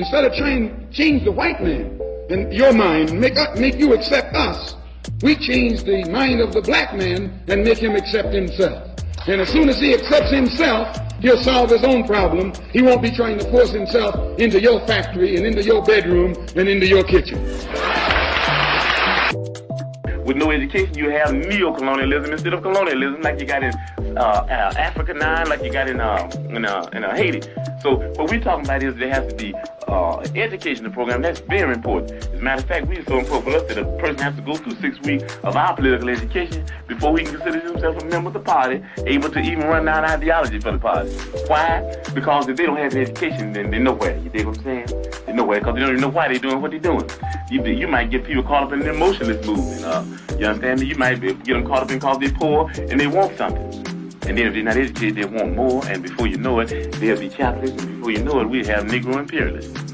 Instead of trying to change the white man in your mind, make you accept us, we change the mind of the black man and make him accept himself. And as soon as he accepts himself, he'll solve his own problem. He won't be trying to force himself into your factory and into your bedroom and into your kitchen. With no education, you have neo-colonialism instead of colonialism, like you got in Africa 9, like you got in Haiti. So what we're talking about is there has to be educational program. That's very important. As a matter of fact, it's so important for us that a person has to go through 6 weeks of our political education before he can consider himself a member of the party, able to even run down ideology for the party. Why? Because if they don't have an education, then they're nowhere. You dig what I'm saying? They're nowhere because they don't even know why they're doing what they're doing. You might get people caught up in the emotionless movement. You understand me? You might get them caught up in because they're poor and they want something. And then if they're not educated, they want more. And before you know it, they'll be capitalists. And before you know it, we have Negro imperialists.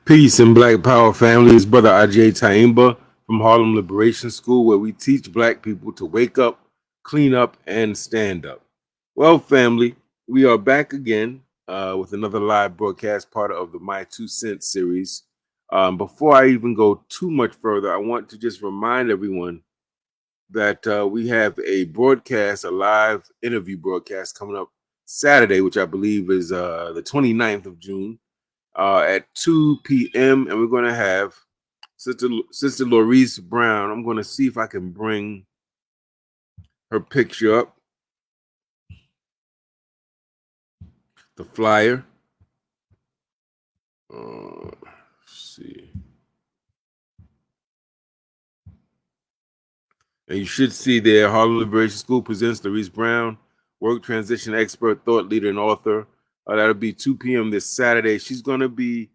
Peace and Black Power family. It's Brother Agyei Tyehimba from Harlem Liberation School, where we teach Black people to wake up, clean up, and stand up. Well, family, we are back again with another live broadcast, part of the My 2 Cents series. Before I even go too much further, I want to just remind everyone that we have a broadcast, a live interview broadcast coming up Saturday, which I believe is the 29th of June. At 2 p.m. and we're going to have Sister Laurice Brown. I'm going to see if I can bring her picture up, the flyer. Let's see. And you should see there, Harlem Liberation School presents Laurice Brown, work transition expert, thought leader, and author. That'll be 2 p.m. this Saturday. She's going to be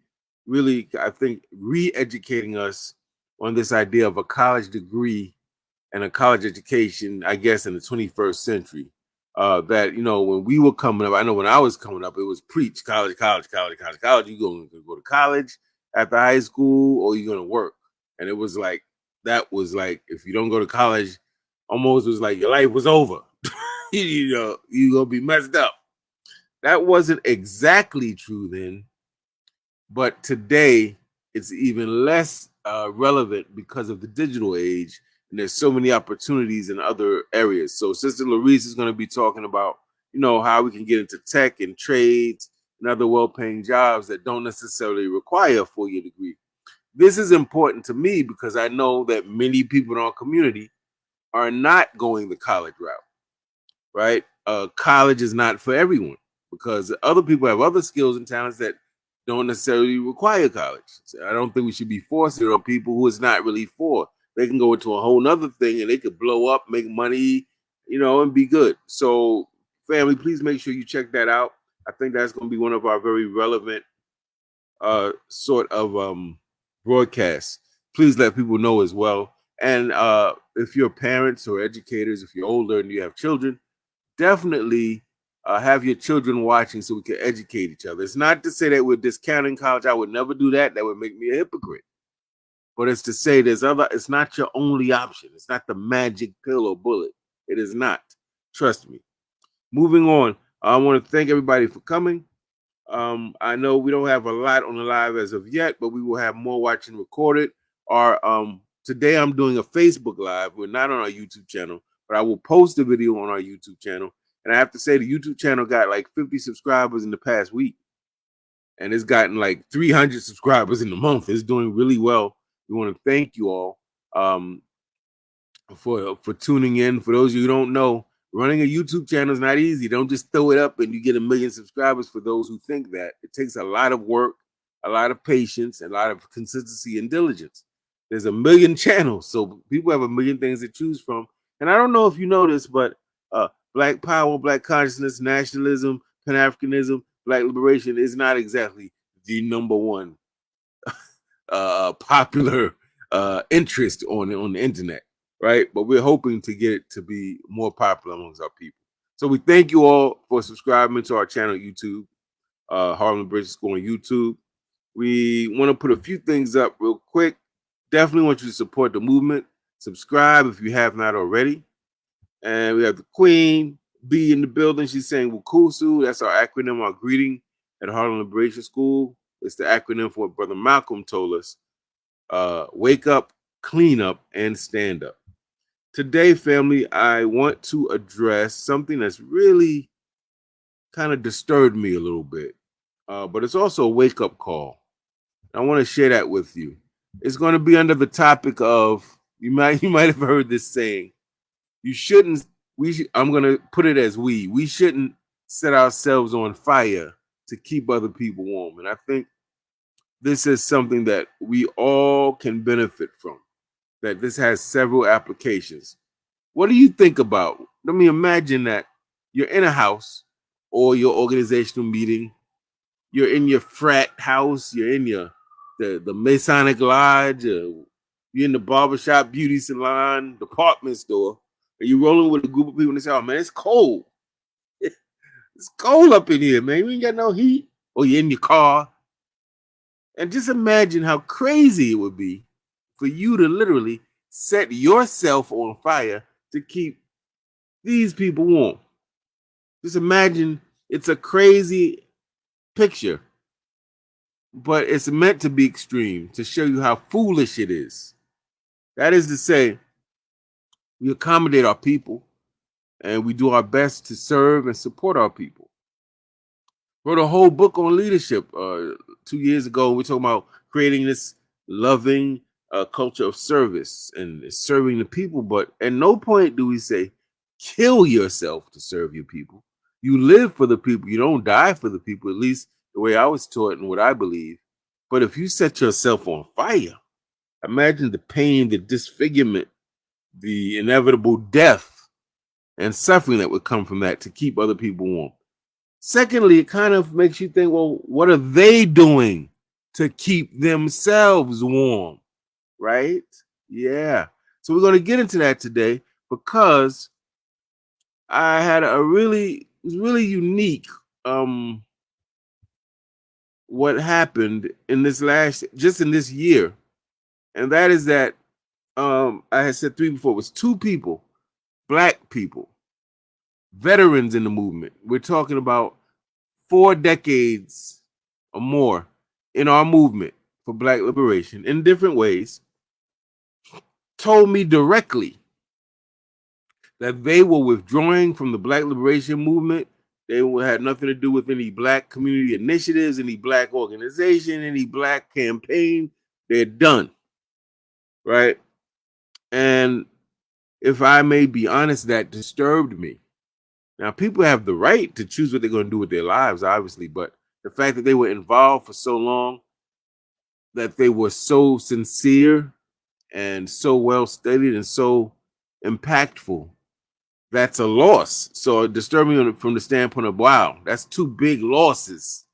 really, I think, re-educating us on this idea of a college degree and a college education, I guess, in the 21st century. That, you know, when we were coming up, I know when I was coming up, it was preach, college. You're going to go to college after high school or you're going to work. And it was like, that was like, if you don't go to college, almost was like your life was over. You know, you're going to be messed up. That wasn't exactly true then, but today it's even less relevant because of the digital age, and there's so many opportunities in other areas. So Sister Laurice is going to be talking about, you know, how we can get into tech and trades and other well-paying jobs that don't necessarily require a 4-year degree. This is important to me because I know that many people in our community are not going the college route, right? College is not for everyone, because other people have other skills and talents that don't necessarily require college. So I don't think we should be forcing it on people who it's not really for. They can go into a whole nother thing and they could blow up, make money, you know, and be good. So family, please make sure you check that out. I think that's going to be one of our very relevant sort of broadcasts. Please let people know as well. And if you're parents or educators, if you're older and you have children, definitely have your children watching so we can educate each other. It's not to say that we're discounting college. I would never do that. That would make me a hypocrite. But it's to say it's not your only option. It's not the magic pill or bullet. It is not. Trust me. Moving on. I want to thank everybody for coming. I know we don't have a lot on the live as of yet, but we will have more watching recorded. Today I'm doing a Facebook Live. We're not on our YouTube channel, but I will post a video on our YouTube channel. And I have to say the YouTube channel got like 50 subscribers in the past week. And it's gotten like 300 subscribers in the month. It's doing really well. We want to thank you all for tuning in. For those of you who don't know, running a YouTube channel is not easy. Don't just throw it up and you get 1 million subscribers. For those who think that, it takes a lot of work, a lot of patience, and a lot of consistency and diligence. There's 1 million channels, so people have 1 million things to choose from. And I don't know if you know this, but Black power, Black consciousness, nationalism, Pan-Africanism, Black liberation is not exactly the #1 popular interest on the internet, right? But we're hoping to get it to be more popular amongst our people. So we thank you all for subscribing to our channel, YouTube, Harlem Liberation School on YouTube. We want to put a few things up real quick. Definitely want you to support the movement. Subscribe if you have not already. And we have the Queen B in the building. She's saying Wukusu. That's our acronym, our greeting at Harlem Liberation School. It's the acronym for what Brother Malcolm told us. Wake up, clean up, and stand up. Today, family, I want to address something that's really kind of disturbed me a little bit. But it's also a wake-up call. I want to share that with you. It's going to be under the topic of, you might have heard this saying, I'm going to put it as we shouldn't set ourselves on fire to keep other people warm. And I think this is something that we all can benefit from, that this has several applications. What do you think about? Let me imagine that you're in a house or your organizational meeting, you're in your frat house, you're in the Masonic Lodge, you're in the barbershop, beauty salon, department store, and you're rolling with a group of people and they say, oh man, it's cold. It's cold up in here, man. You ain't got no heat. Or you're in your car. And just imagine how crazy it would be for you to literally set yourself on fire to keep these people warm. Just imagine, it's a crazy picture, but it's meant to be extreme to show you how foolish it is. That is to say, we accommodate our people and we do our best to serve and support our people. Wrote a whole book on leadership 2 years ago. We're talking about creating this loving culture of service and serving the people. But at no point do we say, kill yourself to serve your people. You live for the people. You don't die for the people, at least the way I was taught and what I believe. But if you set yourself on fire, imagine the pain, the disfigurement, the inevitable death and suffering that would come from that to keep other people warm. Secondly, it kind of makes you think, well, what are they doing to keep themselves warm? Right? Yeah. So we're going to get into that today because I had it was really unique what happened in this year. And that is that I had said 3 before, it was 2 people, Black people, veterans in the movement. We're talking about 4 decades or more in our movement for Black liberation in different ways, told me directly that they were withdrawing from the Black liberation movement. They had nothing to do with any Black community initiatives, any Black organization, any Black campaign. They're done. Right? And if I may be honest, that disturbed me. Now, people have the right to choose what they're going to do with their lives, obviously, but the fact that they were involved for so long, that they were so sincere and so well studied and so impactful, that's a loss. So it disturbed me from the standpoint of, wow, that's 2 big losses.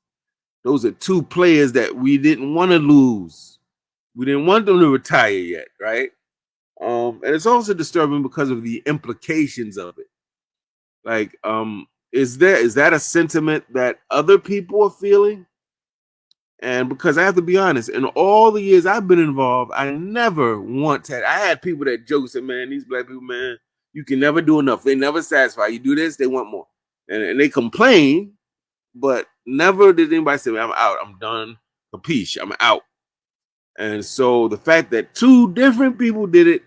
Those are 2 players that we didn't want to lose. We didn't want them to retire yet, right? And it's also disturbing because of the implications of it. Like, is that a sentiment that other people are feeling? And because I have to be honest, in all the years I've been involved, I never once I had people that joke, said, man, these Black people, man, you can never do enough. They never satisfy. You do this, they want more. And they complain, but never did anybody say, I'm out, I'm done, capiche, I'm out. And so the fact that two different people did it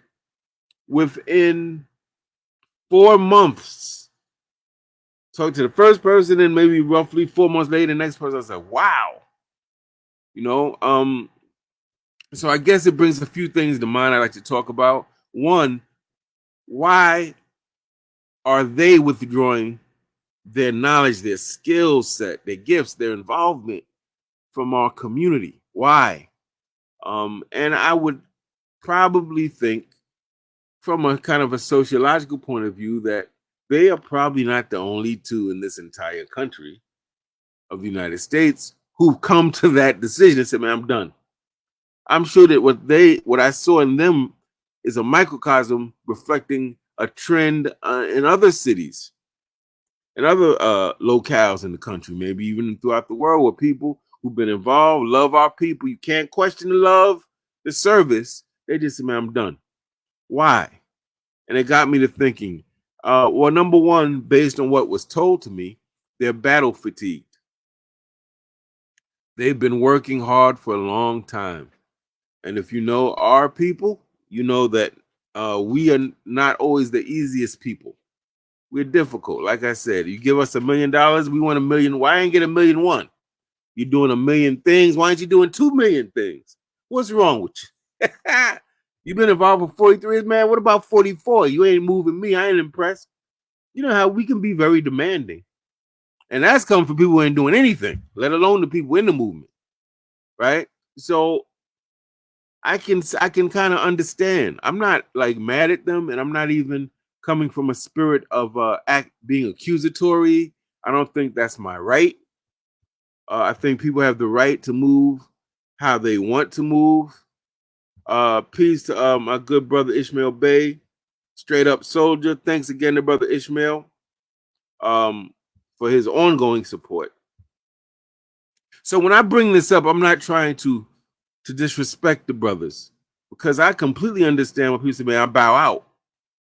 within 4 months, talk to the first person, and maybe roughly 4 months later, the next person, I said, wow. So I guess it brings a few things to mind I'd like to talk about. One, why are they withdrawing their knowledge, their skill set, their gifts, their involvement from our community? Why? And I would probably think, from a kind of a sociological point of view, that they are probably not the only two in this entire country of the United States who've come to that decision and said, man, I'm done. I'm sure that what I saw in them is a microcosm reflecting a trend in other cities and other locales in the country, maybe even throughout the world, where people who've been involved, love our people. You can't question the love, the service. They just say, man, I'm done. Why? And it got me to thinking, well, number one, based on what was told to me, they're battle fatigued. They've been working hard for a long time. And if you know our people, you know that we are not always the easiest people. We're difficult. Like I said, you give us $1 million, we want 1 million. Why ain't get 1,000,001? You're doing 1 million things. Why aren't you doing 2 million things? What's wrong with you? You've been involved for 43 years, man. What about 44? You ain't moving me. I ain't impressed. You know how we can be very demanding. And that's coming from people who ain't doing anything, let alone the people in the movement. Right? So I can kind of understand. I'm not like mad at them, and I'm not even coming from a spirit of being accusatory. I don't think that's my right. I think people have the right to move how they want to move. Peace to my good brother Ishmael Bey, straight up soldier. Thanks again to brother Ishmael for his ongoing support. So when I bring this up, I'm not trying to disrespect the brothers, because I completely understand what people say, man, I bow out.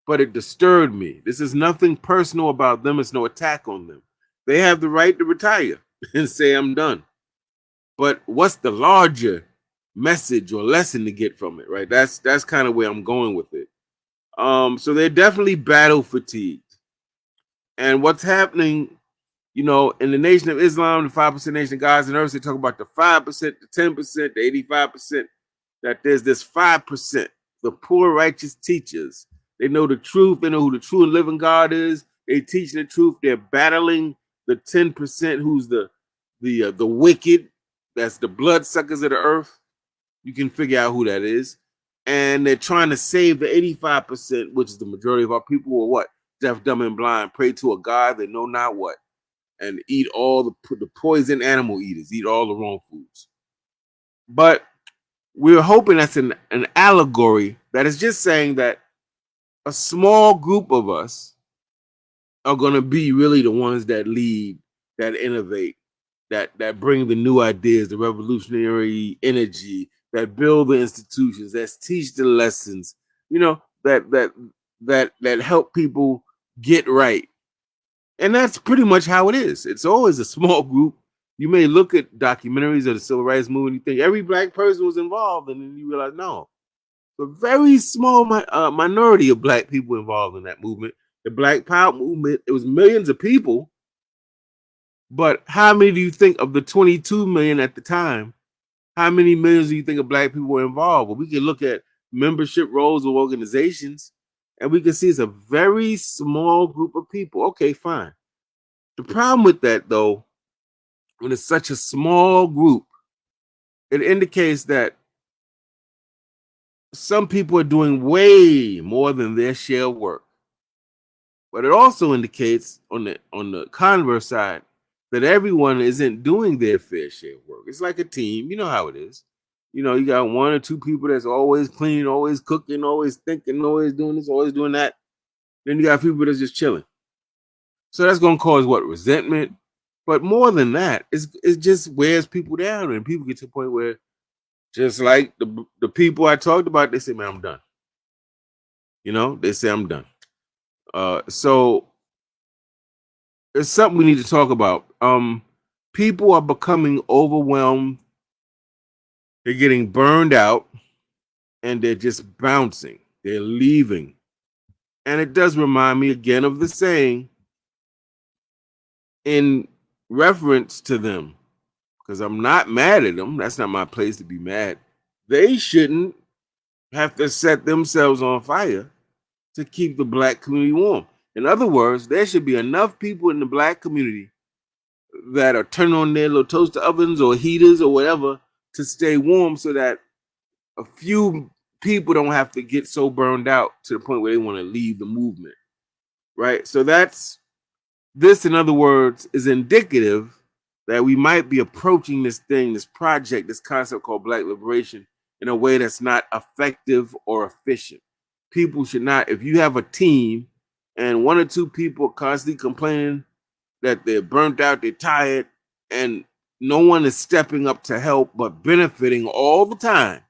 But it disturbed me. This is nothing personal about them. It's no attack on them. They have the right to retire and say, I'm done. But what's the larger message or lesson to get from it, right? That's kind of where I'm going with it. So they're definitely battle fatigued. And what's happening, in the Nation of Islam, the 5% Nation of Gods and Earth, they talk about the 5%, the 10%, the 85%, that there's this 5%, the poor righteous teachers. They know the truth. They know who the true and living God is. They teach the truth. They're battling the 10% who's the wicked. That's the bloodsuckers of the earth. You can figure out who that is. And they're trying to save the 85%, which is the majority of our people, who are what? Deaf, dumb, and blind. Pray to a God that know not what. And eat all the poison animal eaters. Eat all the wrong foods. But we're hoping that's an allegory that is just saying that a small group of us are going to be really the ones that lead, that innovate, that bring the new ideas, the revolutionary energy, that build the institutions, that teach the lessons, that help people get right. And that's pretty much how it is. It's always a small group. You may look at documentaries of the civil rights movement, you think every black person was involved, and then you realize, no. A very small minority of black people involved in that movement. The Black Power movement, it was millions of people. But how many do you think of the 22 million at the time? How many millions do you think of black people were involved? Well, we can look at membership rolls of organizations, and we can see it's a very small group of people. Okay, fine. The problem with that, though, when it's such a small group, it indicates that some people are doing way more than their share of work. But it also indicates on the converse side that everyone isn't doing their fair share of work. It's like a team. You know how it is. You got 1 or 2 people that's always cleaning, always cooking, always thinking, always doing this, always doing that. Then you got people that's just chilling. So that's going to cause what? Resentment. But more than that, it just wears people down, and people get to the point where, just like the people I talked about, they say, man, I'm done. They say I'm done. So it's something we need to talk about. People are becoming overwhelmed. They're getting burned out, and they're just bouncing. They're leaving. And it does remind me again of the saying in reference to them, because I'm not mad at them. That's not my place to be mad. They shouldn't have to set themselves on fire to keep the black community warm. In other words, there should be enough people in the black community that are turning on their little toaster ovens or heaters or whatever to stay warm, so that a few people don't have to get so burned out to the point where they want to leave the movement, right? So this, in other words, is indicative that we might be approaching this thing, this project, this concept called Black liberation, in a way that's not effective or efficient. People should not, if you have a team and one or two people constantly complaining that they're burnt out, they're tired, and no one is stepping up to help but benefiting all the time,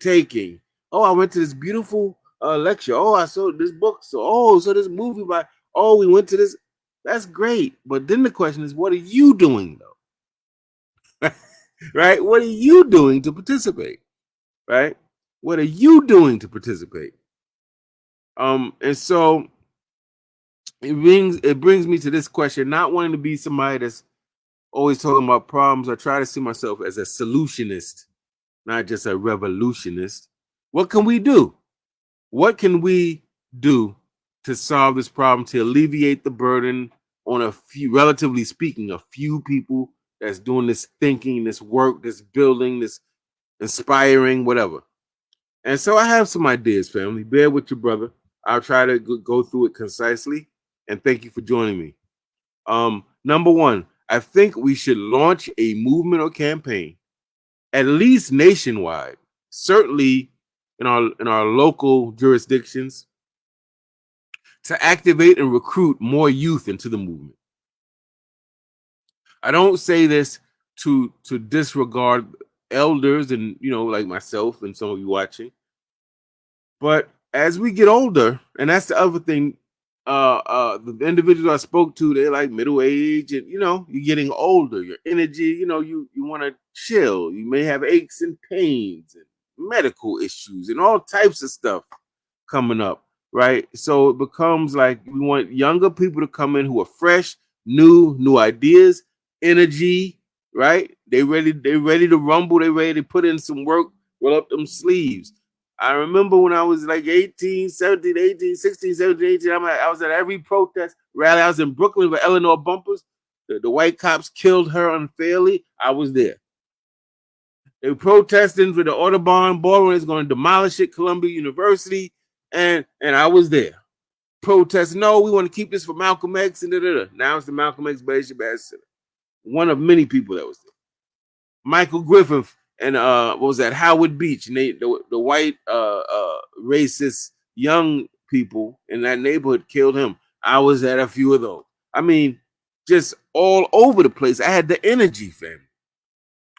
taking, oh, I went to this beautiful lecture, oh, I saw this book, so this movie by, oh, we went to this. That's great. But then the question is, what are you doing though? Right? What are you doing to participate? Right? What are you doing to participate? And so it brings me to this question, not wanting to be somebody that's always talking about problems. I try to see myself as a solutionist, not just a revolutionist. What can we do? What can we do to solve this problem, to alleviate the burden on a few, relatively speaking, a few people that's doing this thinking, this work, this building, this inspiring, whatever. And so I have some ideas, family. Bear with your brother. I'll try to go through it concisely. And thank you for joining me. Number one, I think we should launch a movement or campaign, at least nationwide, certainly in our local jurisdictions, to activate and recruit more youth into the movement. I don't say this to disregard elders and, like myself and some of you watching, but as we get older, and that's the other thing, the individuals I spoke to, they're like middle age, and you're getting older, your energy, you want to chill. You may have aches and pains and medical issues and all types of stuff coming up, right? So it becomes like we want younger people to come in who are fresh, new ideas, energy, right? They ready to rumble, they ready to put in some work, roll up them sleeves. I remember when I was like 18, 17, 18, 16, 17, 18, I was at every protest rally. I was in Brooklyn with Eleanor Bumpers. The white cops killed her unfairly. I was there. They were protesting for the Audubon Ballroom. It's going to demolish it, Columbia University. And I was there. Protesting, no, we want to keep this for Malcolm X. And Now it's the Malcolm X Bishop Center. One of many people that was there. Michael Griffin and what was that? Howard Beach. And the white racist young people in that neighborhood killed him. I was at a few of those. I mean, just all over the place. I had the energy, fam.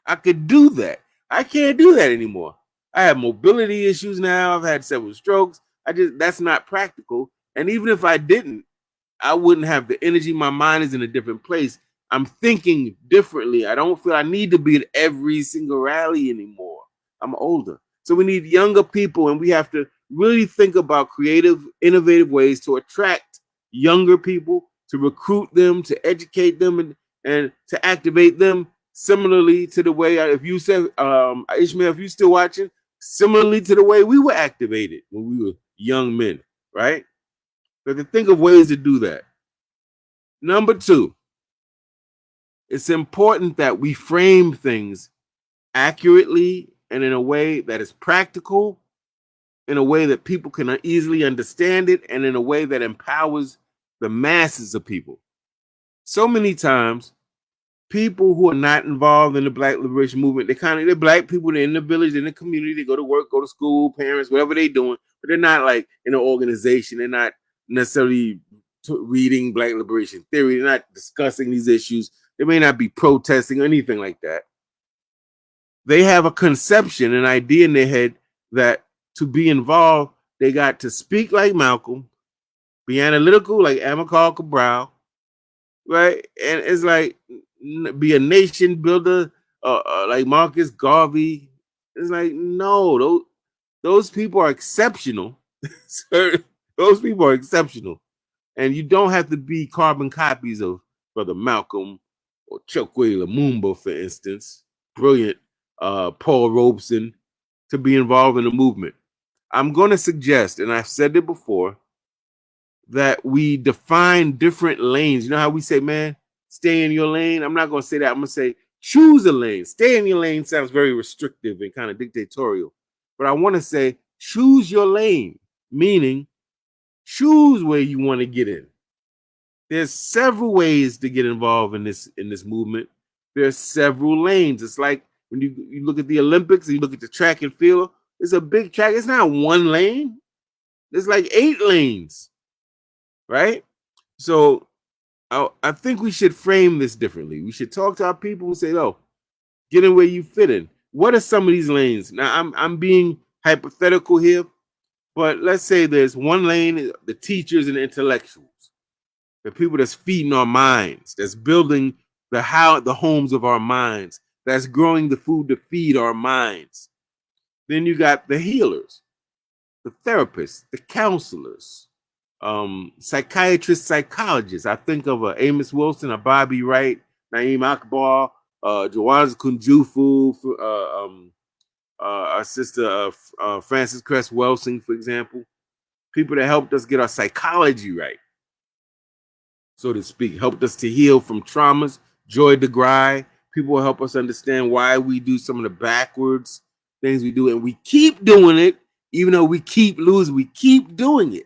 I could do that. I can't do that anymore. I have mobility issues now. I've had several strokes. That's not practical. And even if I didn't, I wouldn't have the energy. My mind is in a different place. I'm thinking differently. I don't feel I need to be at every single rally anymore. I'm older. So we need younger people, and we have to really think about creative, innovative ways to attract younger people, to recruit them, to educate them, and to activate them similarly to the way, if you said, Ishmael, if you're still watching, similarly to the way we were activated when we were young men, right? So to think of ways to do that. Number two, it's important that we frame things accurately and in a way that is practical, in a way that people can easily understand it, and in a way that empowers the masses of people. So many times, people who are not involved in the Black liberation movement, they're Black people, they're in the village, in the community, they go to work, go to school, parents, whatever they're doing, but they're not like in an organization. They're not necessarily reading Black liberation theory. They're not discussing these issues. They may not be protesting or anything like that. They have a conception, an idea in their head that to be involved, they got to speak like Malcolm, be analytical like Amilcar Cabral, right? And it's like, be a nation builder like Marcus Garvey. It's like, no, those people are exceptional. Those people are exceptional. And you don't have to be carbon copies of Brother Malcolm or Chokwe Lumumba, for instance, brilliant Paul Robeson, to be involved in the movement. I'm going to suggest, and I've said it before, that we define different lanes. You know how we say, man, stay in your lane? I'm not going to say that. I'm going to say choose a lane. Stay in your lane sounds very restrictive and kind of dictatorial. But I want to say choose your lane, meaning choose where you want to get in. There's several ways to get involved in this movement. There's several lanes. It's like when you look at the Olympics and you look at the track and field, it's a big track. It's not one lane. There's like 8 lanes, right? So I think we should frame this differently. We should talk to our people and say, "Oh, get in where you fit in." What are some of these lanes? Now, I'm being hypothetical here, but let's say there's one lane, the teachers and the intellectuals, the people that's feeding our minds, that's building the homes of our minds, that's growing the food to feed our minds. Then you got the healers, the therapists, the counselors, psychiatrists, psychologists. I think of Amos Wilson, a Bobby Wright, Naeem Akbar, Jawaza Kunjufu, our sister Frances Cress Welsing, for example. People that helped us get our psychology right, so to speak, helped us to heal from traumas. Joy DeGry, people will help us understand why we do some of the backwards things we do, and we keep doing it, even though we keep losing. We keep doing it,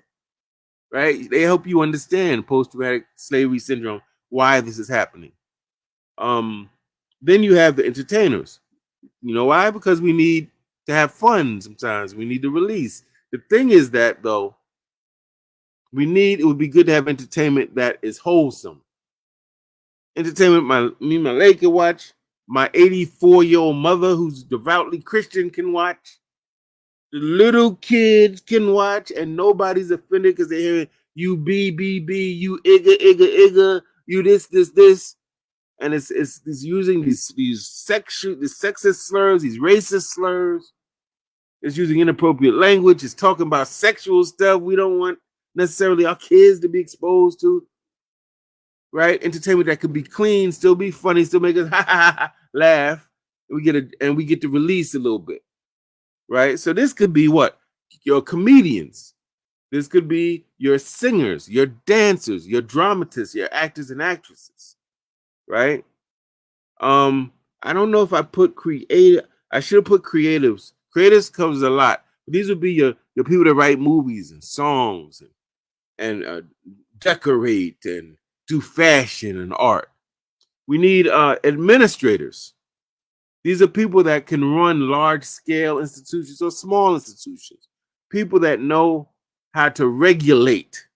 right? They help you understand post-traumatic slavery syndrome, why this is happening. Then you have the entertainers. You know why? Because we need to have fun sometimes. We need to release. The thing is that, though, it would be good to have entertainment that is wholesome. Entertainment me and my lady can watch. My 84-year-old mother, who's devoutly Christian, can watch. The little kids can watch, and nobody's offended because they're hearing you B, you igga, you this. And it's using these sexist slurs, these racist slurs. It's using inappropriate language. It's talking about sexual stuff we don't want necessarily our kids to be exposed to. Right? Entertainment that could be clean, still be funny, still make us laugh. We get to release a little bit. Right? So this could be what? Your comedians. This could be your singers, your dancers, your dramatists, your actors and actresses. Right? I don't know if I put creative. I should have put creatives. Creatives covers a lot. These would be your people that write movies and songs and decorate and do fashion and art. We need administrators. These are people that can run large-scale institutions or small institutions. People that know how to regulate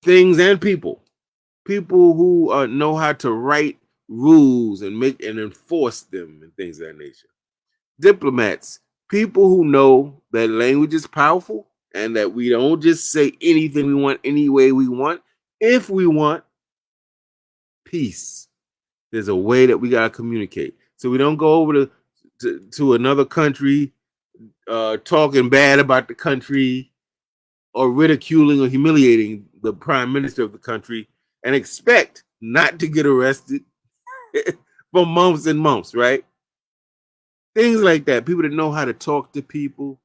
things and people. People who know how to write rules and make and enforce them and things of that nature. Diplomats, people who know that language is powerful and that we don't just say anything we want any way we want. If we want peace, there's a way that we gotta communicate. So we don't go over to another country talking bad about the country or ridiculing or humiliating the prime minister of the country and expect not to get arrested for months and months, right? Things like that. People that know how to talk to people,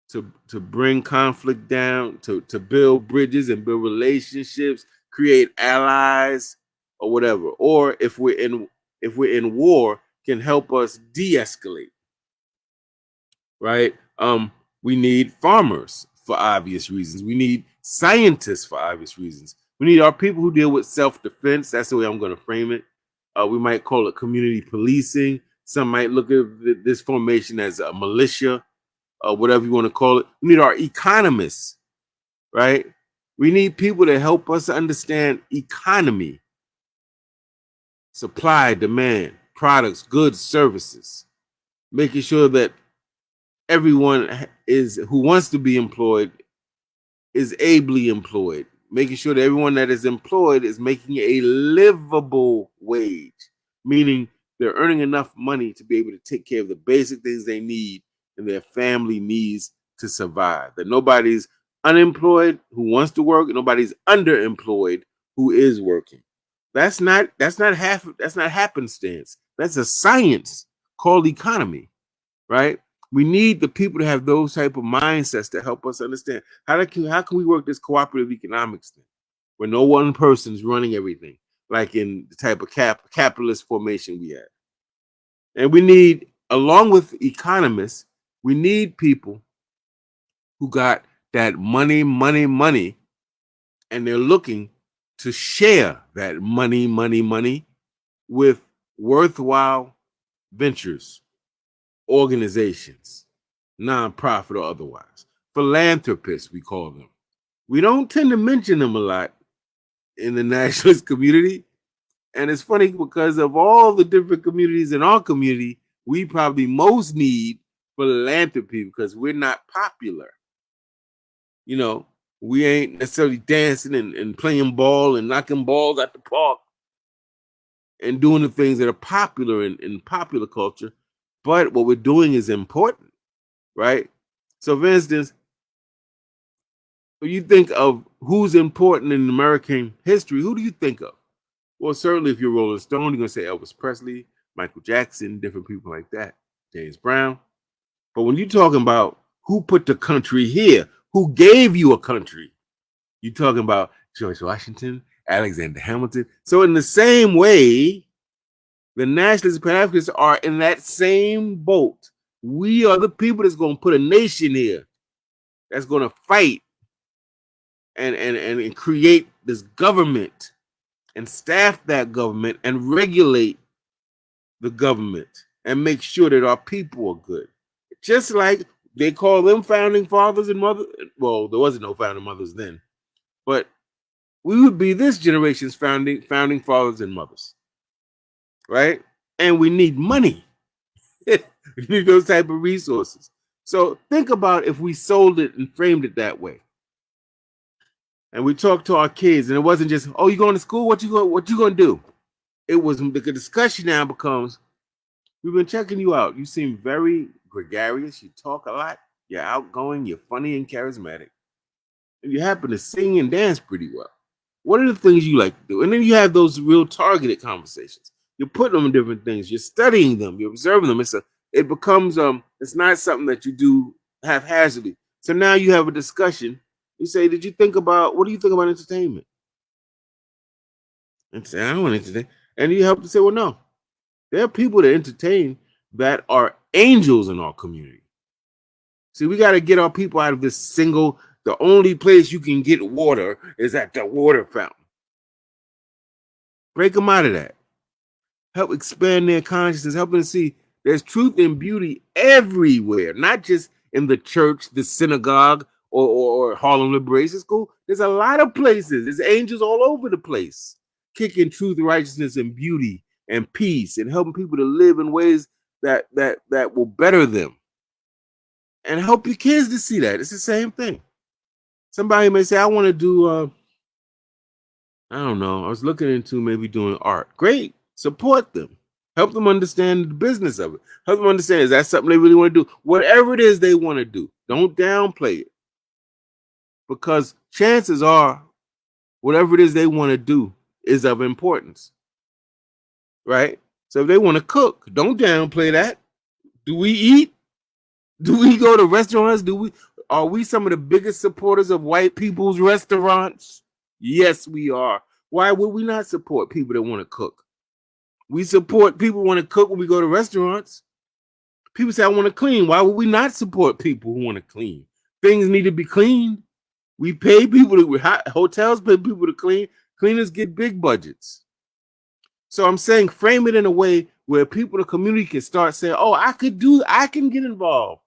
to bring conflict down, to build bridges and build relationships, create allies or whatever. Or if we're in war, can help us de-escalate. Right? We need farmers for obvious reasons. We need scientists for obvious reasons. We need our people who deal with self-defense. That's the way I'm going to frame it. We might call it community policing. Some might look at this formation as a militia, whatever you want to call it. We need our economists, right? We need people to help us understand economy, supply, demand, products, goods, services, making sure that everyone who wants to be employed is ably employed, making sure that everyone that is employed is making a livable wage, meaning they're earning enough money to be able to take care of the basic things they need and their family needs to survive. That nobody's unemployed who wants to work, and nobody's underemployed who is working. That's not happenstance. That's a science called economy, right? We need the people to have those type of mindsets to help us understand how can we work this cooperative economics thing where no one person's running everything, like in the type of capitalist formation we have. And we need, along with economists, we need people who got that money, and they're looking to share that money with worthwhile ventures, organizations, nonprofit or otherwise. Philanthropists, we call them. We don't tend to mention them a lot in the nationalist community. And it's funny because of all the different communities in our community, we probably most need philanthropy because we're not popular. You know, we ain't necessarily dancing and playing ball and knocking balls at the park and doing the things that are popular in popular culture. But what we're doing is important, right? So, for instance, when you think of who's important in American history, who do you think of? Well, certainly if you're Rolling Stone, you're going to say Elvis Presley, Michael Jackson, different people like that, James Brown. But when you're talking about who put the country here, who gave you a country, you're talking about George Washington, Alexander Hamilton. So in the same way, the nationalists and Pan-Africanists are in that same boat. We are the people that's going to put a nation here that's going to fight and create this government and staff that government and regulate the government and make sure that our people are good. Just like they call them founding fathers and mothers. Well, there wasn't no founding mothers then, but we would be this generation's founding fathers and mothers, right? And we need money. We need those type of resources. So think about if we sold it and framed it that way. And we talked to our kids, and it wasn't just, oh, you going to school? What you going to do? It was, the discussion now becomes, we've been checking you out. You seem very gregarious. You talk a lot. You're outgoing. You're funny and charismatic. And you happen to sing and dance pretty well. What are the things you like to do? And then you have those real targeted conversations. You're putting them in different things. You're studying them. You're observing them. It becomes, it's not something that you do haphazardly. So now you have a discussion. You say, what do you think about entertainment? And say, I don't want to entertain. And you help to say, well, no. There are people that entertain that are angels in our community. See, we got to get our people out of this the only place you can get water is at the water fountain. Break them out of that. Help expand their consciousness, help them see there's truth and beauty everywhere, not just in the church, the synagogue, or Harlem Liberation School. There's a lot of places. There's angels all over the place, kicking truth, righteousness, and beauty and peace, and helping people to live in ways that will better them. And help your kids to see that. It's the same thing. Somebody may say, I want to do, I don't know, I was looking into maybe doing art. Great. Support them. Help them understand the business of it. Help them understand, is that something they really want to do? Whatever it is they want to do, don't downplay it. Because chances are, whatever it is they want to do is of importance. Right? So if they want to cook, don't downplay that. Do we eat? Do we go to restaurants? Are we some of the biggest supporters of white people's restaurants? Yes, we are. Why would we not support people that want to cook? We support people who want to cook when we go to restaurants. People say, I want to clean. Why would we not support people who want to clean? Things need to be cleaned. We pay people hotels pay people to clean. Cleaners get big budgets. So I'm saying frame it in a way where people in the community can start saying, oh, I can get involved.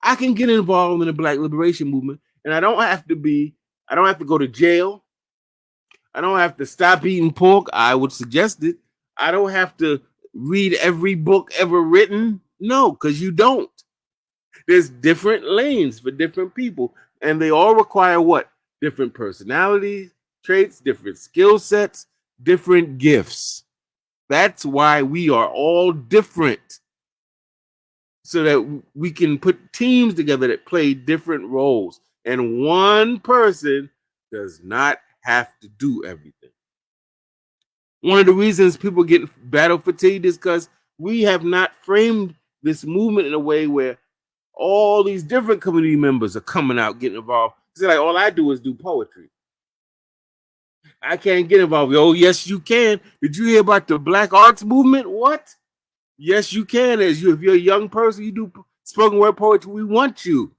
I can get involved in the Black liberation movement, and I don't have to go to jail. I don't have to stop eating pork. I would suggest it. I don't have to read every book ever written. No, because you don't. There's different lanes for different people, and they all require what? different personality traits, different skill sets, different gifts. That's why we are all different, so that we can put teams together that play different roles. And one person does not have to do everything. One of the reasons people get battle fatigued is because we have not framed this movement in a way where all these different community members are coming out, getting involved. It's like, all I do is do poetry. I can't get involved. Oh, yes, you can. Did you hear about the Black Arts Movement? What? Yes, you can. If you're a young person, you do spoken word poetry, we want you.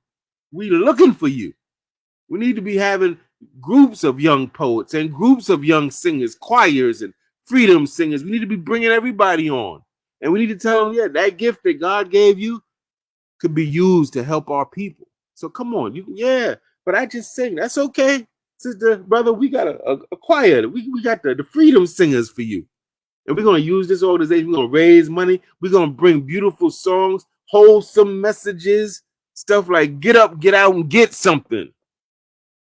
We're looking for you. We need to be having groups of young poets and groups of young singers, choirs and freedom singers. We need to be bringing everybody on. And we need to tell them, yeah, that gift that God gave you could be used to help our people. So come on. But I just sing. That's okay. Sister, brother, we got a choir. We got the freedom singers for you. And we're going to use this organization. We're going to raise money. We're going to bring beautiful songs, wholesome messages, stuff like get up, get out, and get something.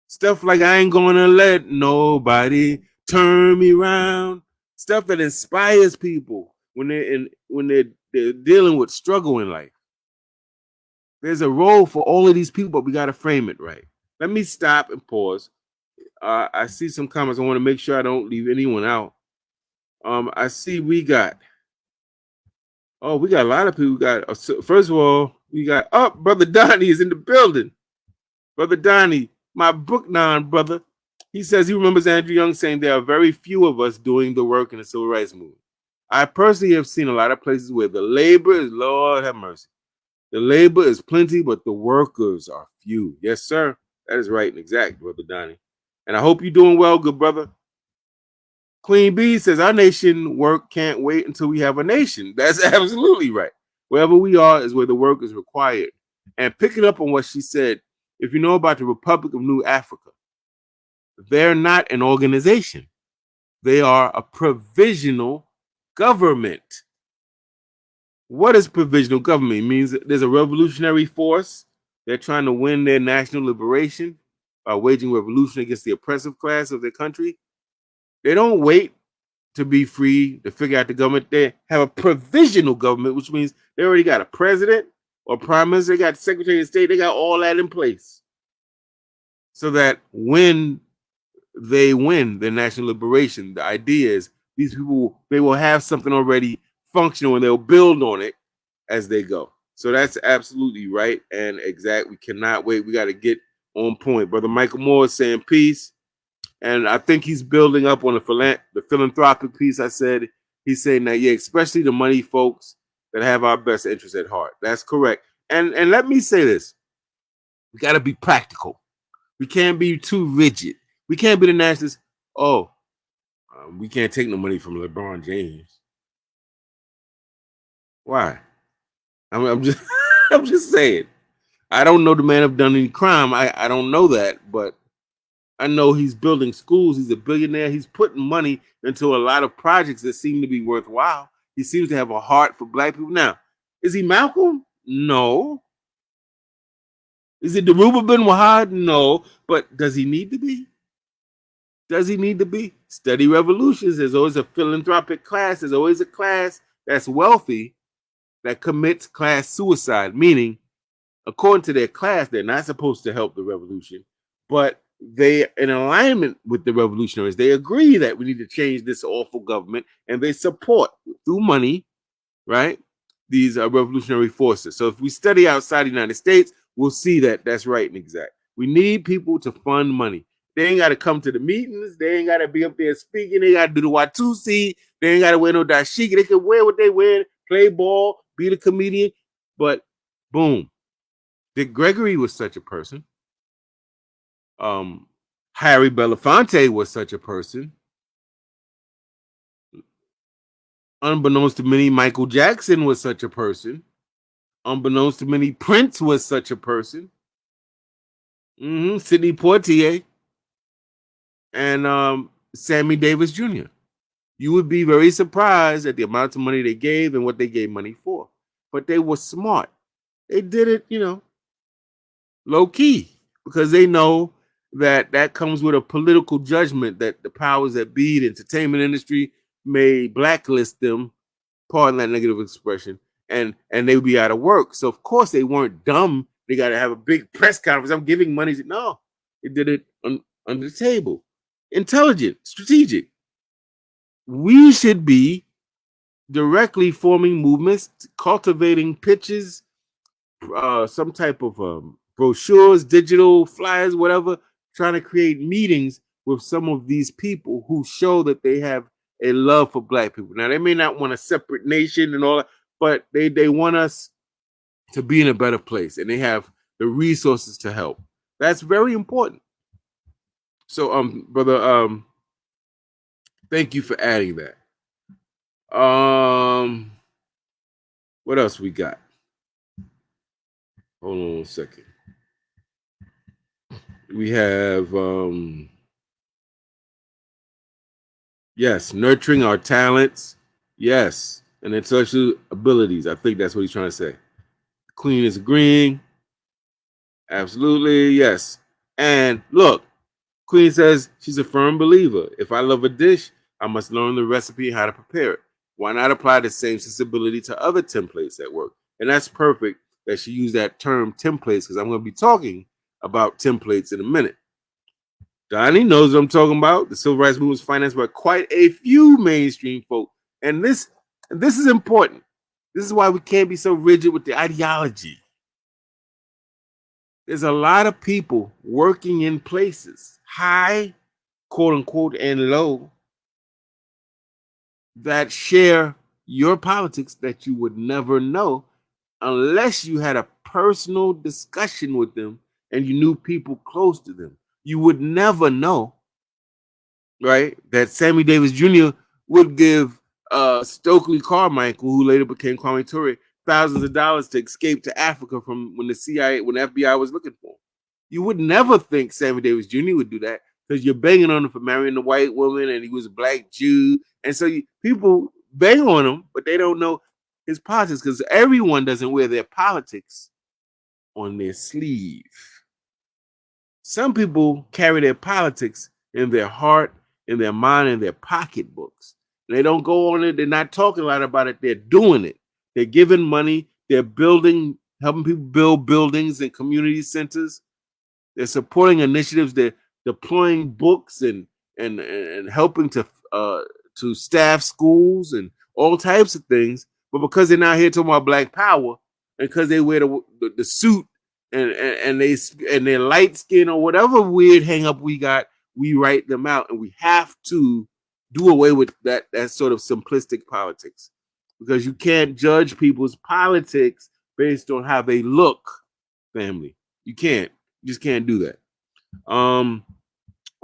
Stuff like I ain't going to let nobody turn me around. Stuff that inspires people when they're dealing with struggle in life. There's a role for all of these people, but we got to frame it right. Let me stop and pause. I see some comments. I want to make sure I don't leave anyone out. I see we got a lot of people. First of all, we got Brother Donnie is in the building. Brother Donnie, my book brother. He says he remembers Andrew Young saying there are very few of us doing the work in the civil rights movement. I personally have seen a lot of places where the labor is, Lord have mercy. The labor is plenty, but the workers are few. Yes, sir. That is right and exact, Brother Donnie. And I hope you're doing well, good brother. Queen B says our nation work can't wait until we have a nation. That's absolutely right. Wherever we are is where the work is required. And picking up on what she said, if you know about the Republic of New Africa, they're not an organization. They are a provisional government. What is provisional government? It means that there's a revolutionary force. They're trying to win their national liberation by waging revolution against the oppressive class of their country. They don't wait to be free to figure out the government. They have a provisional government, which means they already got a president or prime minister. They got secretary of state. They got all that in place so that when they win their national liberation, the idea is these people, they will have something already functional and they'll build on it as they go. So that's absolutely right and exact. We cannot wait. We got to get on point. Brother Michael Moore is saying peace. And I think he's building up on the philanthropic piece. I said, he's saying that, yeah, especially the money folks that have our best interests at heart. That's correct. And let me say this. We got to be practical. We can't be too rigid. We can't be the nationalists. We can't take no money from LeBron James. Why? I'm just I'm just saying. I don't know the man have done any crime. I don't know that, but I know he's building schools. He's a billionaire. He's putting money into a lot of projects that seem to be worthwhile. He seems to have a heart for black people. Now, is he Malcolm? No. Is it Deruba bin Wahad? No. But does he need to be? Does he need to be? Study revolutions. There's always a philanthropic class. There's always a class that's wealthy that commits class suicide, meaning, according to their class, they're not supposed to help the revolution, but they, in alignment with the revolutionaries, they agree that we need to change this awful government, and they support through money, right, these revolutionary forces. So if we study outside the United States, we'll see that that's right and exact. We need people to fund money. They ain't got to come to the meetings. They ain't got to be up there speaking. They got to do the Watusi. They ain't got to wear no dashiki. They can wear what they wear, play ball, be the comedian. But boom, Dick Gregory was such a person. Harry Belafonte was such a person. Unbeknownst to many, Michael Jackson was such a person. Unbeknownst to many, Prince was such a person. Sidney Poitier and Sammy Davis Jr. You would be very surprised at the amount of money they gave and what they gave money for. But they were smart. They did it, low key, because they know that comes with a political judgment that the powers that be, the entertainment industry, may blacklist them, pardon that negative expression, and they would be out of work. So of course they weren't dumb. They got to have a big press conference. I'm giving money. No, they did it under the table. Intelligent, strategic. We should be directly forming movements, cultivating pitches, some type of brochures, digital flyers, whatever, trying to create meetings with some of these people who show that they have a love for black people. Now, they may not want a separate nation and all that, but they want us to be in a better place, and they have the resources to help. That's very important. So, brother, thank you for adding that. What else we got? Hold on a second. We have yes, nurturing our talents. Yes, and intellectual abilities. I think that's what he's trying to say. Queen is agreeing. Absolutely, yes. And look, Queen says she's a firm believer. If I love a dish, I must learn the recipe and how to prepare it. Why not apply the same sensibility to other templates at work? And that's perfect that she used that term templates, because I'm going to be talking about templates in a minute. Donnie knows what I'm talking about. The civil rights movement was financed by quite a few mainstream folk. And this is important. This is why we can't be so rigid with the ideology. There's a lot of people working in places, high, quote unquote, and low, that share your politics that you would never know unless you had a personal discussion with them and you knew people close to them. You would never know, right, that Sammy Davis Jr. would give Stokely Carmichael, who later became Kwame Ture, thousands of dollars to escape to Africa from when the FBI was looking for him. You would never think Sammy Davis Jr. would do that, because you're banging on him for marrying a white woman and he was a black Jew. And so people bang on him, but they don't know his politics, because everyone doesn't wear their politics on their sleeve. Some people carry their politics in their heart, in their mind, in their pocketbooks. They don't go on it. They're not talking a lot about it. They're doing it. They're giving money. They're building, helping people build buildings and community centers. They're supporting initiatives. They're deploying books and helping to staff schools and all types of things. But because they're not here talking about Black Power, and because they wear the suit and they're light skin or whatever weird hang up we got, we write them out, and we have to do away with that sort of simplistic politics, because you can't judge people's politics based on how they look. Family, you can't. You just can't do that. All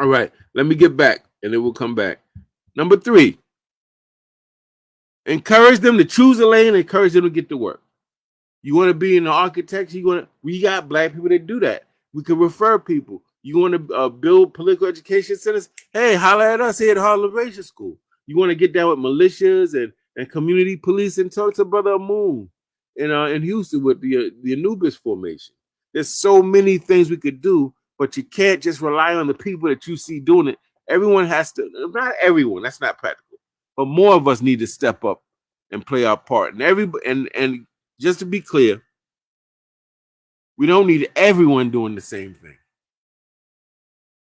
right, let me get back, and then we'll come back. Number 3, encourage them to choose a lane. Encourage them to get to work. You want to be in the architecture? We got Black people that do that. We can refer people. You want to build political education centers? Hey, holler at us here at Harlem Liberation School. You want to get down with militias and community police and talk to Brother Moon in Houston with the Anubis formation. There's so many things we could do, but you can't just rely on the people that you see doing it. Everyone has to, not everyone, that's not practical, but more of us need to step up and play our part. And just to be clear, we don't need everyone doing the same thing.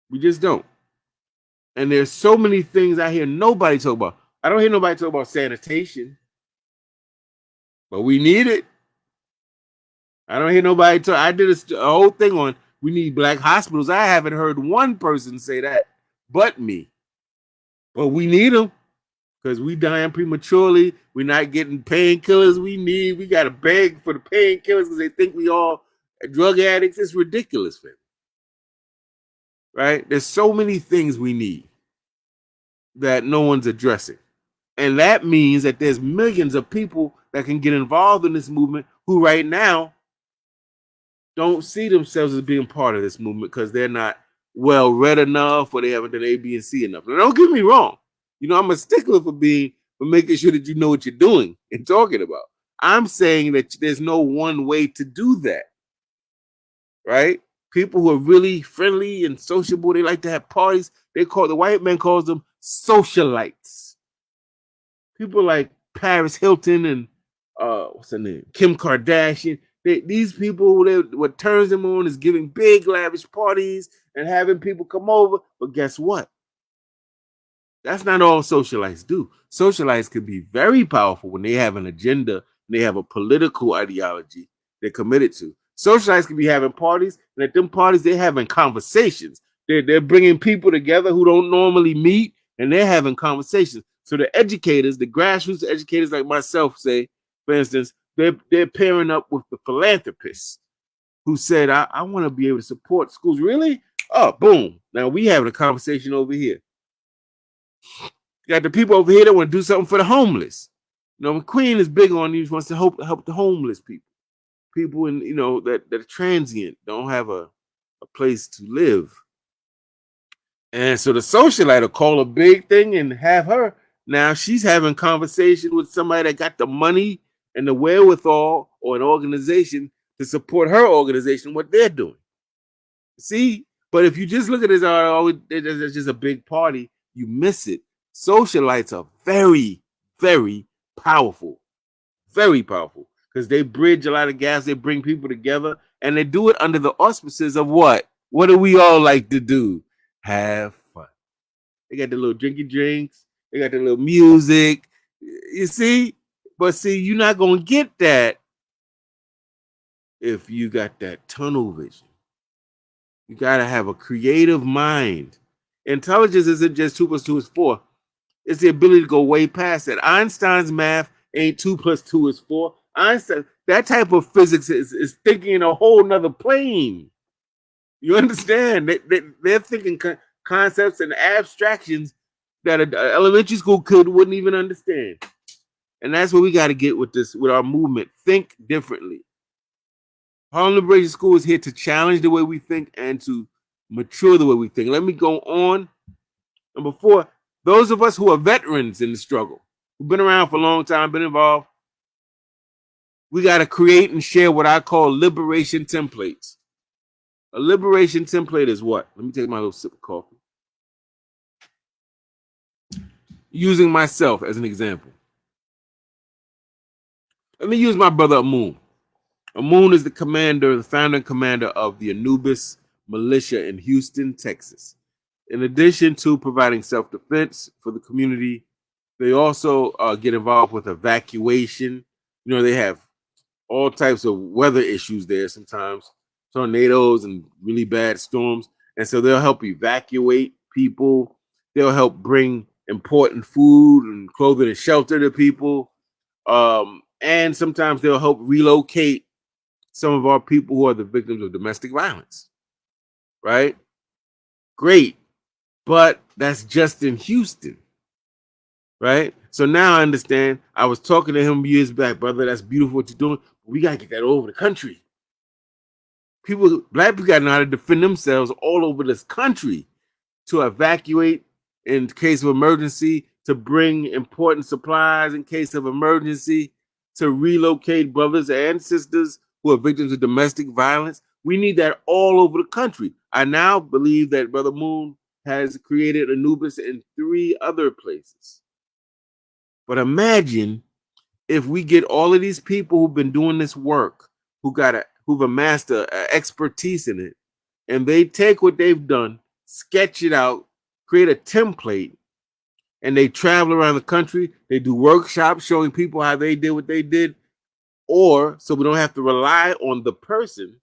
We just don't. And there's so many things I hear nobody talk about. I don't hear nobody talk about sanitation, but we need it. I don't hear nobody talk. I did a whole thing on we need Black hospitals. I haven't heard one person say that but me. But we need them, because we dying prematurely. We're not getting painkillers we got to beg for the painkillers because they think we all drug addicts. It's ridiculous, man. Right? There's so many things we need that no one's addressing. And that means that there's millions of people that can get involved in this movement who right now don't see themselves as being part of this movement because they're not well read enough, or they haven't done A, B, and C enough. Now, don't get me wrong. I'm a stickler for making sure that you know what you're doing and talking about. I'm saying that there's no one way to do that. Right? People who are really friendly and sociable, they like to have parties. The white man calls them socialites. People like Paris Hilton and what's her name? Kim Kardashian. These people, what turns them on is giving big lavish parties and having people come over. But guess what? That's not all socialites do. Socialites can be very powerful when they have an agenda, and they have a political ideology they're committed to. Socialites can be having parties, and at them parties, they're having conversations. They're bringing people together who don't normally meet, and they're having conversations. So the educators, the grassroots educators like myself, say, for instance, they're pairing up with the philanthropists who said, I want to be able to support schools. Really? Oh, boom. Now we having a conversation over here. You got the people over here that want to do something for the homeless. You know, Queen is big on these, wants to help the homeless people. People in, that are transient, don't have a place to live. And so the socialite will call a big thing and have her. Now she's having conversation with somebody that got the money and the wherewithal or an organization to support her organization, what they're doing. See? But if you just look at this, it's just a big party, you miss it. Socialites are very, very powerful. Very powerful. Because they bridge a lot of gaps, they bring people together, and they do it under the auspices of what? What do we all like to do? Have fun. They got the little drinky drinks, they got the little music. You see? But see, you're not going to get that if you got that tunnel vision. You got to have a creative mind. Intelligence isn't just 2 + 2 is 4. It's the ability to go way past that. Einstein's math ain't 2 + 2 is 4. Einstein, that type of physics is thinking in a whole nother plane. You understand? They're thinking concepts and abstractions that an elementary school kid wouldn't even understand. And that's what we got to get with our movement. Think differently. Harlem Liberation School is here to challenge the way we think and to mature the way we think. Let me go on. Number 4, those of us who are veterans in the struggle, who've been around for a long time, been involved, we got to create and share what I call liberation templates. A liberation template is what? Let me take my little sip of coffee. Using myself as an example. Let me use my brother Amun. Amun is the founder and commander of the Anubis militia in Houston, Texas. In addition to providing self-defense for the community, they also get involved with evacuation. They have all types of weather issues there sometimes, tornadoes and really bad storms. And so they'll help evacuate people. They'll help bring important food and clothing and shelter to people. And sometimes they'll help relocate some of our people who are the victims of domestic violence. Right? Great. But that's just in Houston. Right? So now I understand. I was talking to him years back, brother. That's beautiful what you're doing. But we got to get that all over the country. Black people got to know how to defend themselves all over this country, to evacuate in case of emergency, to bring important supplies in case of emergency, to relocate brothers and sisters who are victims of domestic violence. We need that all over the country. I now believe that Brother Moon has created Anubis in 3 other places. But imagine if we get all of these people who've been doing this work, who've amassed an expertise in it, and they take what they've done, sketch it out, create a template, and they travel around the country. They do workshops showing people how they did what they did. Or, so we don't have to rely on the person,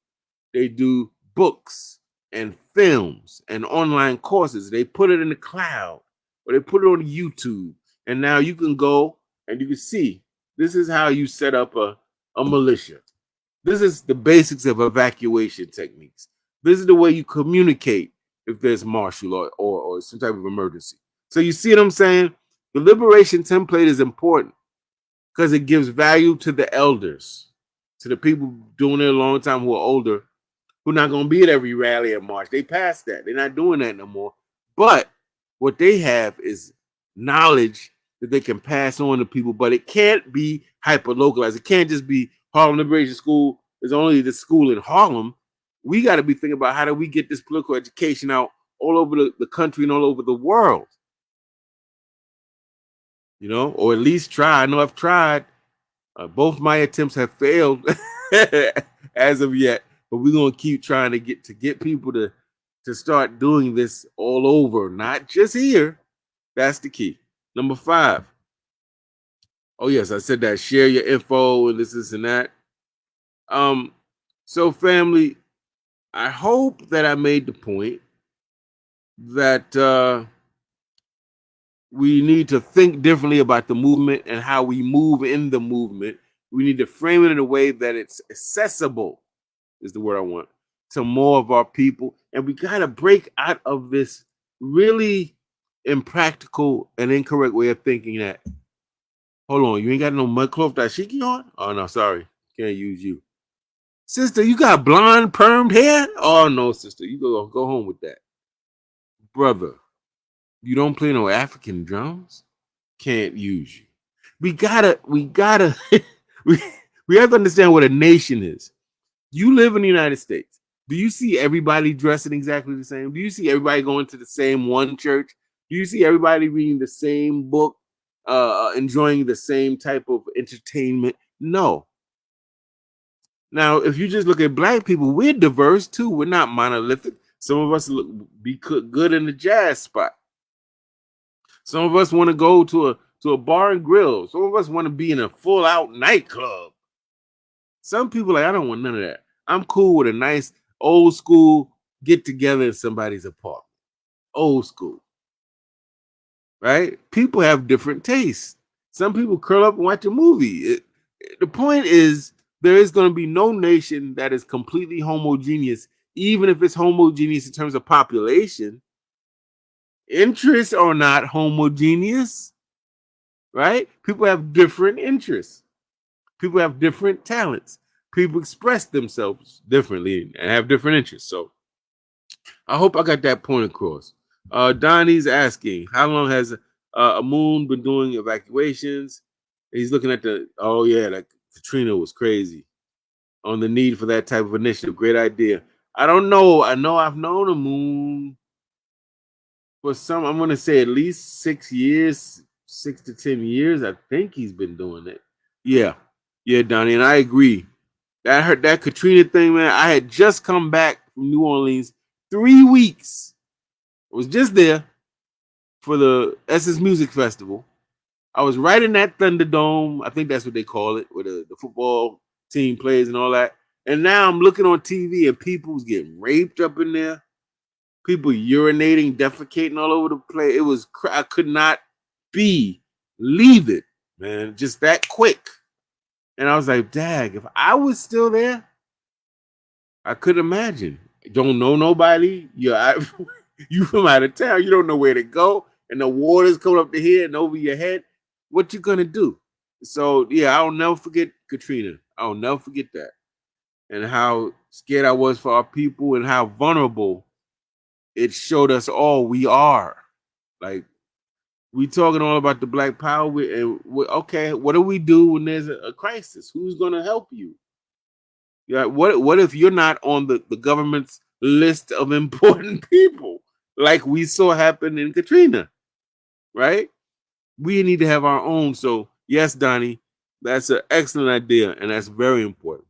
they do books and films and online courses. They put it in the cloud, or they put it on YouTube. And now you can go and you can see, this is how you set up a militia. This is the basics of evacuation techniques. This is the way you communicate if there's martial or some type of emergency. So you see what I'm saying? The liberation template is important because it gives value to the elders, to the people doing it a long time who are older, who are not going to be at every rally and march. They passed that. They're not doing that no more. But what they have is knowledge that they can pass on to people, but it can't be hyper-localized. It can't just be Harlem Liberation School is only the school in Harlem. we got to be thinking about how do we get this political education out all over the country and all over the world. You know, or at least try. I know I've tried. Both my attempts have failed as of yet, but we're gonna keep trying to get people to start doing this all over, not just here. That's the key. Number 5. Oh yes, I said that. Share your info and this and that. So family, I hope that I made the point that we need to think differently about the movement and how we move in the movement. We need to frame it in a way that it's accessible, is the word I want, to more of our people. And we got to break out of this really impractical and incorrect way of thinking that, hold on, you ain't got no mudcloth dashiki on? Oh, no, sorry. Can't use you. Sister, you got blonde permed hair? Oh, no, sister. You go home with that. Brother, you don't play no African drums? Can't use you. We gotta, we have to understand what a nation is. You live in the United States. Do you see everybody dressing exactly the same? Do you see everybody going to the same one church? Do you see everybody reading the same book, enjoying the same type of entertainment? No. Now, if you just look at black people, we're diverse too. We're not monolithic. Some of us be good in the jazz spot. Some of us want to go to a bar and grill. Some of us want to be in a full-out nightclub. Some people I don't want none of that. I'm cool with a nice old school get-together in somebody's apartment. Old school. Right? People have different tastes. Some people curl up and watch a movie. The point is, there is going to be no nation that is completely homogeneous, even if it's homogeneous in terms of population. Interests are not homogeneous, right? People have different interests. People have different talents. People express themselves differently and have different interests. So I hope I got that point across. Donnie's asking, how long has a moon been doing evacuations? He's looking at that Katrina was crazy on the need for that type of initiative. Great idea. I don't know. I know I've known a moon for I'm going to say at least 6 years, 6 to 10 years. I think he's been doing it. Yeah, Donnie, and I agree. That Katrina thing, man. I had just come back from New Orleans 3 weeks. I was just there for the Essence Music Festival. I was right in that Thunderdome. I think that's what they call it, where the football team plays and all that. And now I'm looking on TV and people's getting raped up in there. People urinating, defecating all over the place. It was, I could not believe it, man. Just that quick. And I was like, dag, if I was still there, I could imagine. Don't know nobody. You from out of town. You don't know where to go. And the water's coming up to here and over your head. What you gonna do? So, yeah, I'll never forget Katrina. I'll never forget that. And how scared I was for our people and how vulnerable it showed us all we are. Like, we talking all about the Black Power. Okay, what do we do when there's a crisis? Who's going to help you? Yeah, what if you're not on the government's list of important people, like we saw happen in Katrina, right? We need to have our own. So, yes, Donnie, that's an excellent idea, and that's very important.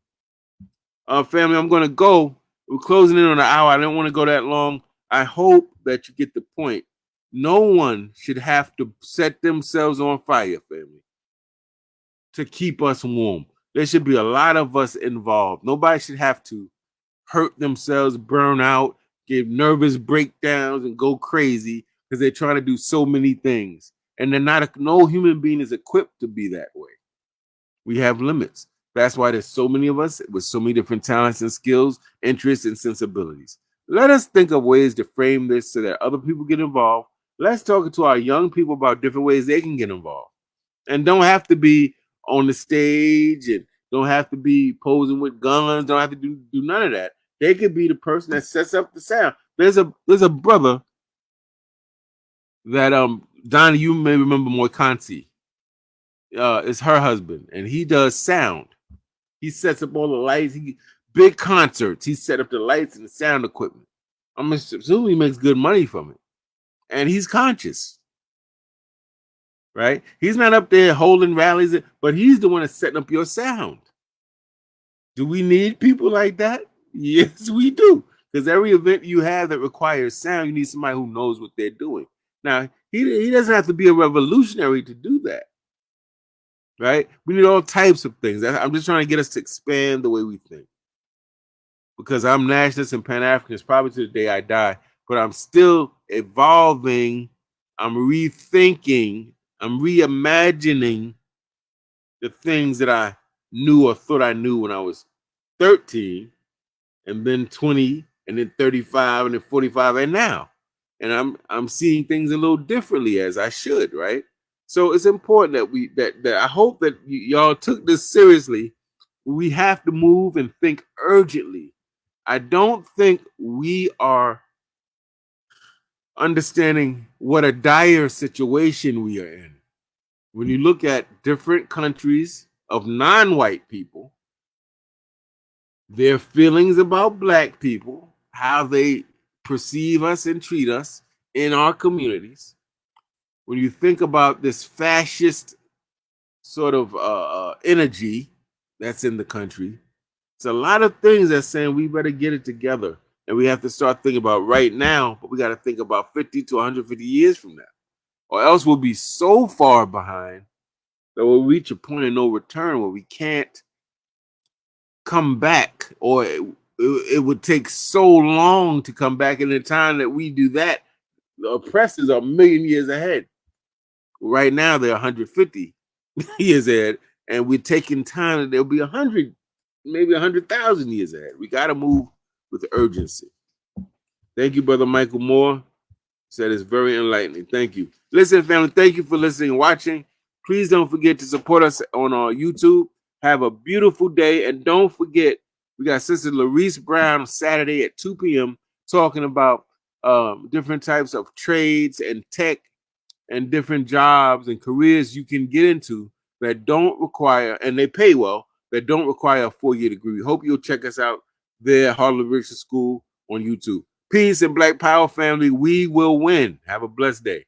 Family, I'm going to go. We're closing in on an hour. I didn't want to go that long. I hope that you get the point. No one should have to set themselves on fire, family, to keep us warm. There should be a lot of us involved. Nobody should have to hurt themselves, burn out, get nervous breakdowns, and go crazy because they're trying to do so many things. And no human being is equipped to be that way. We have limits. That's why there's so many of us with so many different talents and skills, interests, and sensibilities. Let us think of ways to frame this so that other people get involved. Let's talk to our young people about different ways they can get involved. And don't have to be on the stage and don't have to be posing with guns. Don't have to do none of that. They could be the person that sets up the sound. There's a brother that Donnie, you may remember Moikansi. Is her husband, and he does sound. He sets up all the lights. big concerts. He set up the lights and the sound equipment. I'm assuming he makes good money from it. And he's conscious, right? He's not up there holding rallies, but he's the one that's setting up your sound. Do we need people like that? Yes, we do. Because every event you have that requires sound, you need somebody who knows what they're doing. Now, he doesn't have to be a revolutionary to do that, right? We need all types of things. I'm just trying to get us to expand the way we think. Because I'm nationalist and Pan-Africanist probably to the day I die, but I'm still evolving. I'm rethinking. I'm reimagining the things that I knew or thought I knew when I was 13, and then 20, and then 35, and then 45, and now. And I'm seeing things a little differently, as I should, right? So it's important that I hope that y'all took this seriously. We have to move and think urgently. I don't think we are understanding what a dire situation we are in. When you look at different countries of non-white people, their feelings about black people, how they perceive us and treat us in our communities. When you think about this fascist sort of energy that's in the country, it's a lot of things that's saying we better get it together. And we have to start thinking about right now, but we got to think about 50 to 150 years from now. Or else we'll be so far behind that we'll reach a point of no return where we can't come back, or it would take so long to come back. And the time that we do that, the oppressors are a million years ahead. Right now, they're 150 years ahead, and we're taking time that there'll be 100, maybe 100,000 years ahead. We got to move with urgency. Thank you, Brother Michael Moore. Said it's very enlightening. Thank you. Listen, family, thank you for listening and watching. Please don't forget to support us on our YouTube. Have a beautiful day. And don't forget, we got Sister Larice Brown Saturday at 2 p.m. talking about different types of trades and tech and different jobs and careers you can get into that don't require, and they pay well, that don't require a 4-year degree. We hope you'll check us out there at Harlem Liberation School on YouTube. Peace and Black Power, family. We will win. Have a blessed day.